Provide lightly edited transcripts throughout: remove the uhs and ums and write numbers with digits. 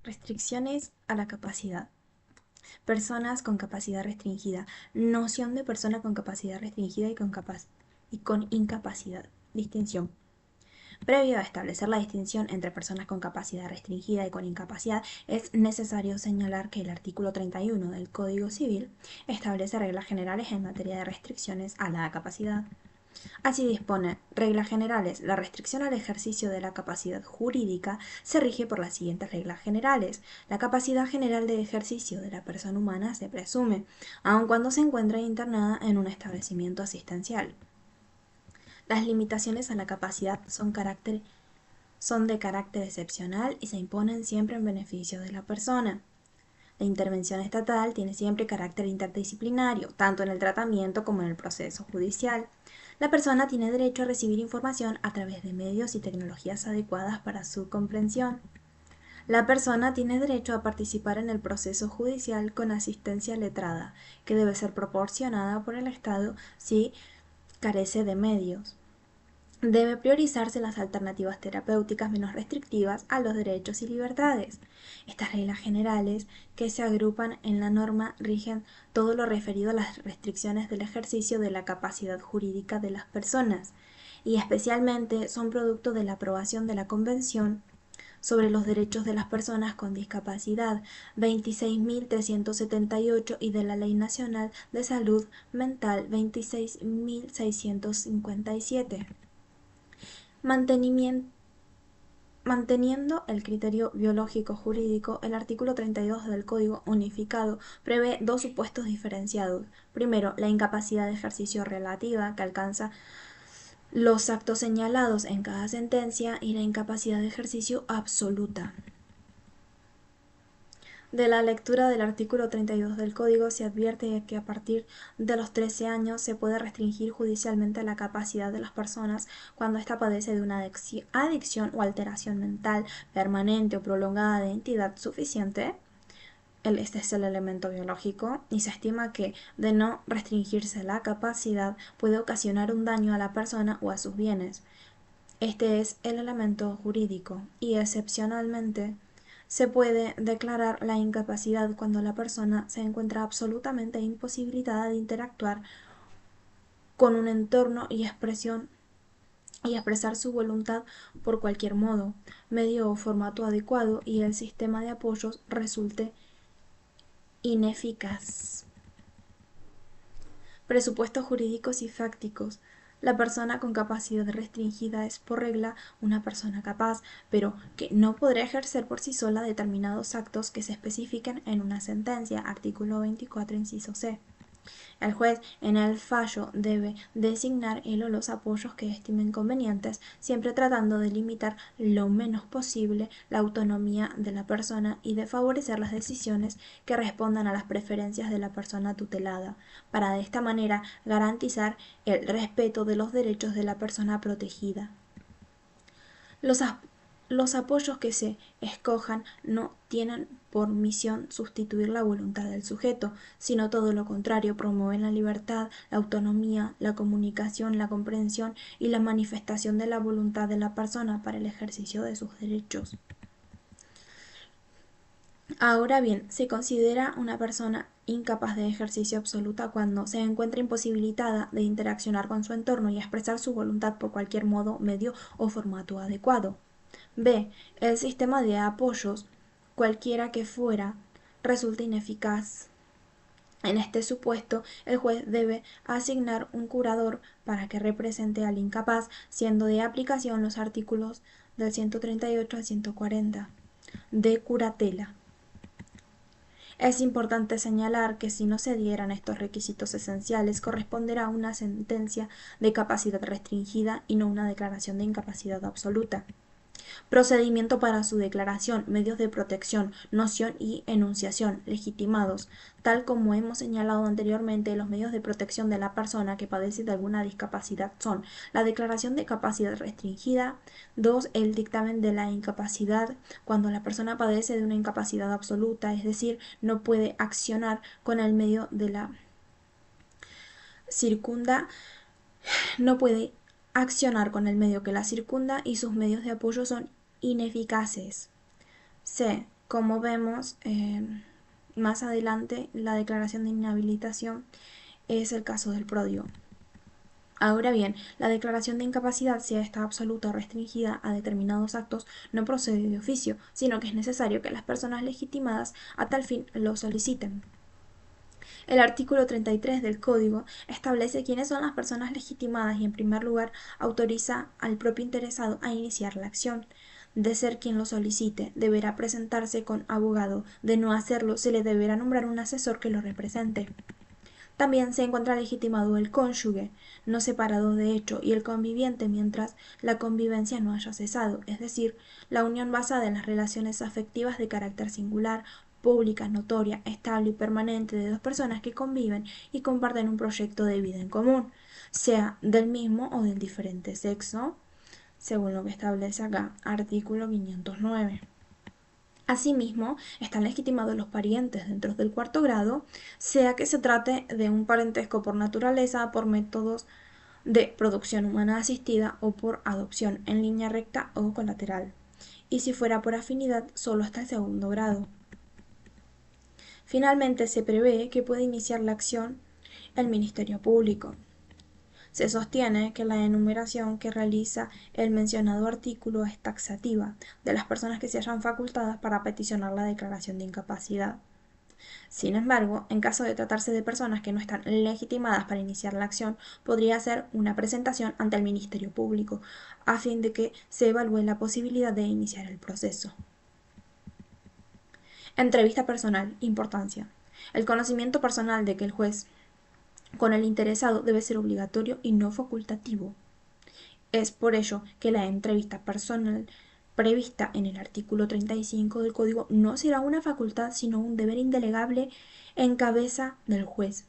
Restricciones a la capacidad. Personas con capacidad restringida. Noción de persona con capacidad restringida y con incapacidad. Distinción. Previo a establecer la distinción entre personas con capacidad restringida y con incapacidad, es necesario señalar que el artículo 31 del Código Civil establece reglas generales en materia de restricciones a la capacidad. Así dispone reglas generales. La restricción al ejercicio de la capacidad jurídica se rige por las siguientes reglas generales. La capacidad general de ejercicio de la persona humana se presume, aun cuando se encuentre internada en un establecimiento asistencial. Las limitaciones a la capacidad son de carácter excepcional y se imponen siempre en beneficio de la persona. La intervención estatal tiene siempre carácter interdisciplinario, tanto en el tratamiento como en el proceso judicial. La persona tiene derecho a recibir información a través de medios y tecnologías adecuadas para su comprensión. La persona tiene derecho a participar en el proceso judicial con asistencia letrada, que debe ser proporcionada por el Estado si carece de medios. Debe priorizarse las alternativas terapéuticas menos restrictivas a los derechos y libertades. Estas reglas generales que se agrupan en la norma rigen todo lo referido a las restricciones del ejercicio de la capacidad jurídica de las personas y especialmente son producto de la aprobación de la Convención sobre los derechos de las personas con discapacidad 26.378 y de la Ley Nacional de Salud Mental 26.657. Manteniendo el criterio biológico-jurídico, el artículo 32 del Código Unificado prevé dos supuestos diferenciados. Primero, la incapacidad de ejercicio relativa, que alcanza los actos señalados en cada sentencia, y la incapacidad de ejercicio absoluta. De la lectura del artículo 32 del Código se advierte que a partir de los 13 años se puede restringir judicialmente la capacidad de las personas cuando ésta padece de una adicción o alteración mental permanente o prolongada de entidad suficiente. Este es el elemento biológico y se estima que, de no restringirse la capacidad, puede ocasionar un daño a la persona o a sus bienes. Este es el elemento jurídico y, excepcionalmente, se puede declarar la incapacidad cuando la persona se encuentra absolutamente imposibilitada de interactuar con un entorno y expresar su voluntad por cualquier modo, medio o formato adecuado y el sistema de apoyos resulte ineficaz. Presupuestos jurídicos y fácticos. La persona con capacidad restringida es por regla una persona capaz, pero que no podrá ejercer por sí sola determinados actos que se especifiquen en una sentencia, artículo 24, inciso C. El juez en el fallo debe designar el o los apoyos que estimen convenientes, siempre tratando de limitar lo menos posible la autonomía de la persona y de favorecer las decisiones que respondan a las preferencias de la persona tutelada, para de esta manera garantizar el respeto de los derechos de la persona protegida. Los apoyos que se escojan no tienen por misión sustituir la voluntad del sujeto, sino todo lo contrario, promueven la libertad, la autonomía, la comunicación, la comprensión y la manifestación de la voluntad de la persona para el ejercicio de sus derechos. Ahora bien, se considera una persona incapaz de ejercicio absoluta cuando se encuentra imposibilitada de interaccionar con su entorno y expresar su voluntad por cualquier modo, medio o formato adecuado. B. El sistema de apoyos, cualquiera que fuera, resulta ineficaz. En este supuesto, el juez debe asignar un curador para que represente al incapaz, siendo de aplicación los artículos del 138 al 140. De curatela. Es importante señalar que si no se dieran estos requisitos esenciales, corresponderá una sentencia de capacidad restringida y no una declaración de incapacidad absoluta. Procedimiento para su declaración, medios de protección, noción y enunciación, legitimados. Tal como hemos señalado anteriormente, los medios de protección de la persona que padece de alguna discapacidad son la declaración de capacidad restringida, 2. El dictamen de la incapacidad, cuando la persona padece de una incapacidad absoluta, es decir, no puede accionar con el medio de la circunda, no puede accionar con el medio que la circunda y sus medios de apoyo son ineficaces. C. Como vemos más adelante, la declaración de inhabilitación es el caso del pródigo. Ahora bien, la declaración de incapacidad, sea esta absoluta o restringida a determinados actos, no procede de oficio, sino que es necesario que las personas legitimadas a tal fin lo soliciten. El artículo 33 del Código establece quiénes son las personas legitimadas y, en primer lugar, autoriza al propio interesado a iniciar la acción. De ser quien lo solicite, deberá presentarse con abogado; de no hacerlo, se le deberá nombrar un asesor que lo represente. También se encuentra legitimado el cónyuge, no separado de hecho, y el conviviente mientras la convivencia no haya cesado, es decir, la unión basada en las relaciones afectivas de carácter singular, pública, notoria, estable y permanente de dos personas que conviven y comparten un proyecto de vida en común, sea del mismo o del diferente sexo, según lo que establece acá, artículo 509. Asimismo, están legitimados los parientes dentro del cuarto grado, sea que se trate de un parentesco por naturaleza, por métodos de producción humana asistida o por adopción en línea recta o colateral, y si fuera por afinidad, solo hasta el segundo grado. Finalmente, se prevé que puede iniciar la acción el Ministerio Público. Se sostiene que la enumeración que realiza el mencionado artículo es taxativa de las personas que se hallan facultadas para peticionar la declaración de incapacidad. Sin embargo, en caso de tratarse de personas que no están legitimadas para iniciar la acción, podría hacer una presentación ante el Ministerio Público, a fin de que se evalúe la posibilidad de iniciar el proceso. Entrevista personal. Importancia. El conocimiento personal de que el juez con el interesado debe ser obligatorio y no facultativo. Es por ello que la entrevista personal prevista en el artículo 35 del Código no será una facultad, sino un deber indelegable en cabeza del juez,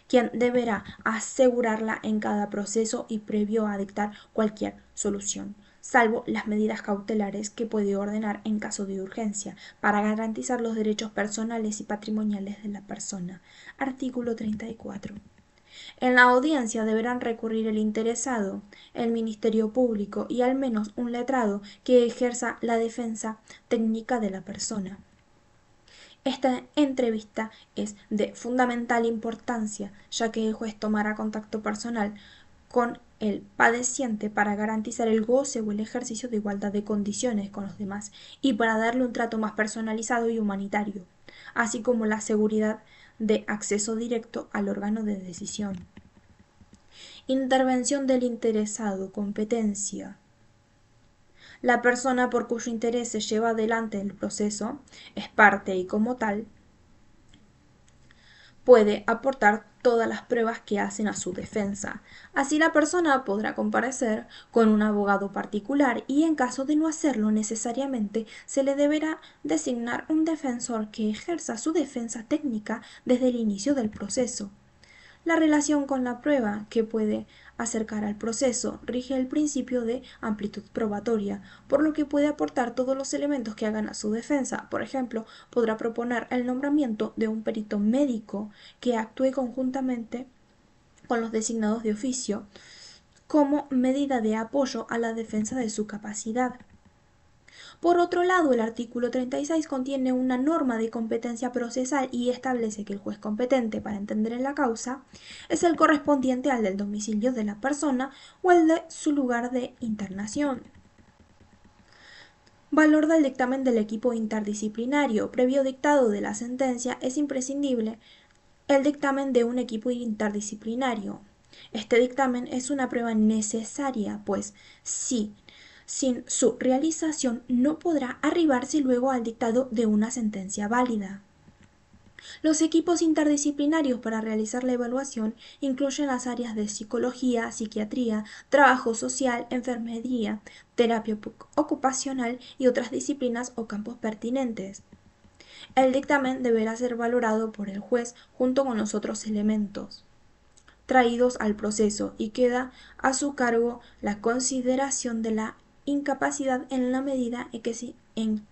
quien deberá asegurarla en cada proceso y previo a dictar cualquier solución, salvo las medidas cautelares que puede ordenar en caso de urgencia, para garantizar los derechos personales y patrimoniales de la persona. Artículo 34. En la audiencia deberán recurrir el interesado, el Ministerio Público y al menos un letrado que ejerza la defensa técnica de la persona. Esta entrevista es de fundamental importancia, ya que el juez tomará contacto personal con el padeciente para garantizar el goce o el ejercicio de igualdad de condiciones con los demás y para darle un trato más personalizado y humanitario, así como la seguridad de acceso directo al órgano de decisión. Intervención del interesado. Competencia. La persona por cuyo interés se lleva adelante el proceso es parte y, como tal, puede aportar todas las pruebas que hacen a su defensa. Así, la persona podrá comparecer con un abogado particular y, en caso de no hacerlo necesariamente, se le deberá designar un defensor que ejerza su defensa técnica desde el inicio del proceso. La relación con la prueba que puede acercar al proceso rige el principio de amplitud probatoria, por lo que puede aportar todos los elementos que hagan a su defensa. Por ejemplo, podrá proponer el nombramiento de un perito médico que actúe conjuntamente con los designados de oficio como medida de apoyo a la defensa de su capacidad. Por otro lado, el artículo 36 contiene una norma de competencia procesal y establece que el juez competente para entender en la causa es el correspondiente al del domicilio de la persona o el de su lugar de internación. Valor del dictamen del equipo interdisciplinario. Previo dictado de la sentencia, es imprescindible el dictamen de un equipo interdisciplinario. Este dictamen es una prueba necesaria, pues sin su realización no podrá arribarse luego al dictado de una sentencia válida. Los equipos interdisciplinarios para realizar la evaluación incluyen las áreas de psicología, psiquiatría, trabajo social, enfermería, terapia ocupacional y otras disciplinas o campos pertinentes. El dictamen deberá ser valorado por el juez junto con los otros elementos traídos al proceso y queda a su cargo la consideración de la incapacidad en la medida en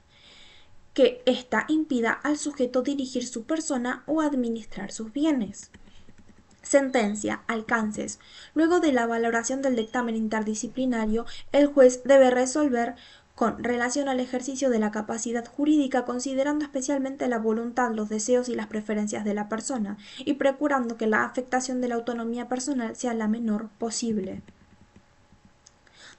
que ésta impida al sujeto dirigir su persona o administrar sus bienes. Sentencia. Alcances. Luego de la valoración del dictamen interdisciplinario, el juez debe resolver con relación al ejercicio de la capacidad jurídica, considerando especialmente la voluntad, los deseos y las preferencias de la persona, y procurando que la afectación de la autonomía personal sea la menor posible.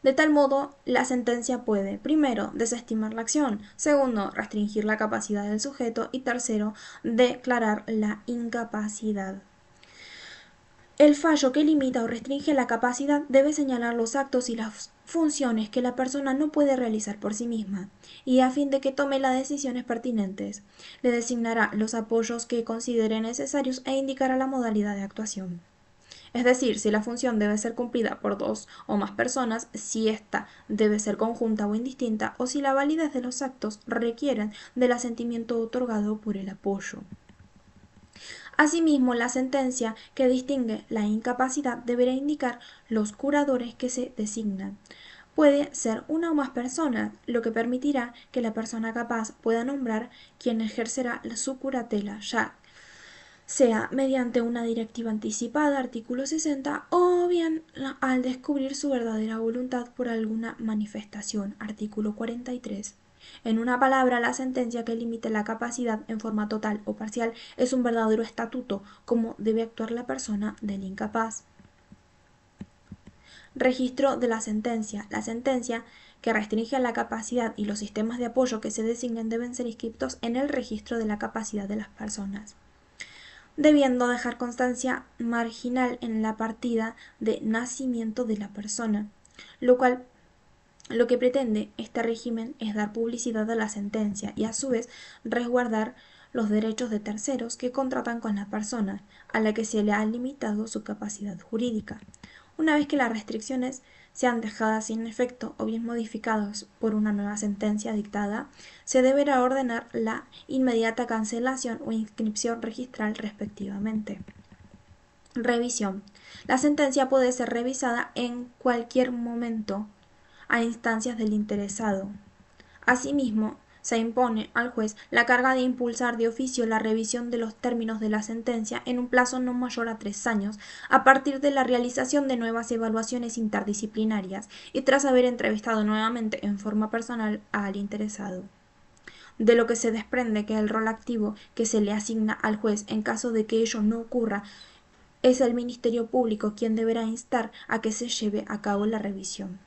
De tal modo, la sentencia puede, primero, desestimar la acción, segundo, restringir la capacidad del sujeto y tercero, declarar la incapacidad. El fallo que limita o restringe la capacidad debe señalar los actos y las funciones que la persona no puede realizar por sí misma, y a fin de que tome las decisiones pertinentes, le designará los apoyos que considere necesarios e indicará la modalidad de actuación. Es decir, si la función debe ser cumplida por dos o más personas, si ésta debe ser conjunta o indistinta, o si la validez de los actos requieren del asentimiento otorgado por el apoyo. Asimismo, la sentencia que distingue la incapacidad deberá indicar los curadores que se designan. Puede ser una o más personas, lo que permitirá que la persona capaz pueda nombrar quien ejercerá su curatela, ya sea mediante una directiva anticipada, artículo 60, o bien al descubrir su verdadera voluntad por alguna manifestación, artículo 43. En una palabra, la sentencia que limite la capacidad en forma total o parcial es un verdadero estatuto, como debe actuar la persona del incapaz. Registro de la sentencia. La sentencia que restringe la capacidad y los sistemas de apoyo que se designen deben ser inscritos en el registro de la capacidad de las personas, debiendo dejar constancia marginal en la partida de nacimiento de la persona, lo que pretende este régimen es dar publicidad a la sentencia y a su vez resguardar los derechos de terceros que contratan con la persona a la que se le ha limitado su capacidad jurídica. Una vez que las restricciones sean dejadas sin efecto o bien modificadas por una nueva sentencia dictada, se deberá ordenar la inmediata cancelación o inscripción registral respectivamente. Revisión. La sentencia puede ser revisada en cualquier momento a instancias del interesado. Asimismo, se impone al juez la carga de impulsar de oficio la revisión de los términos de la sentencia en un plazo no mayor a 3 años, a partir de la realización de nuevas evaluaciones interdisciplinarias y tras haber entrevistado nuevamente en forma personal al interesado. De lo que se desprende que el rol activo que se le asigna al juez en caso de que ello no ocurra es el Ministerio Público quien deberá instar a que se lleve a cabo la revisión.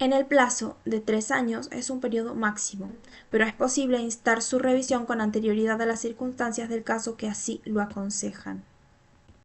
En el plazo de 3 años es un periodo máximo, pero es posible instar su revisión con anterioridad a las circunstancias del caso que así lo aconsejan.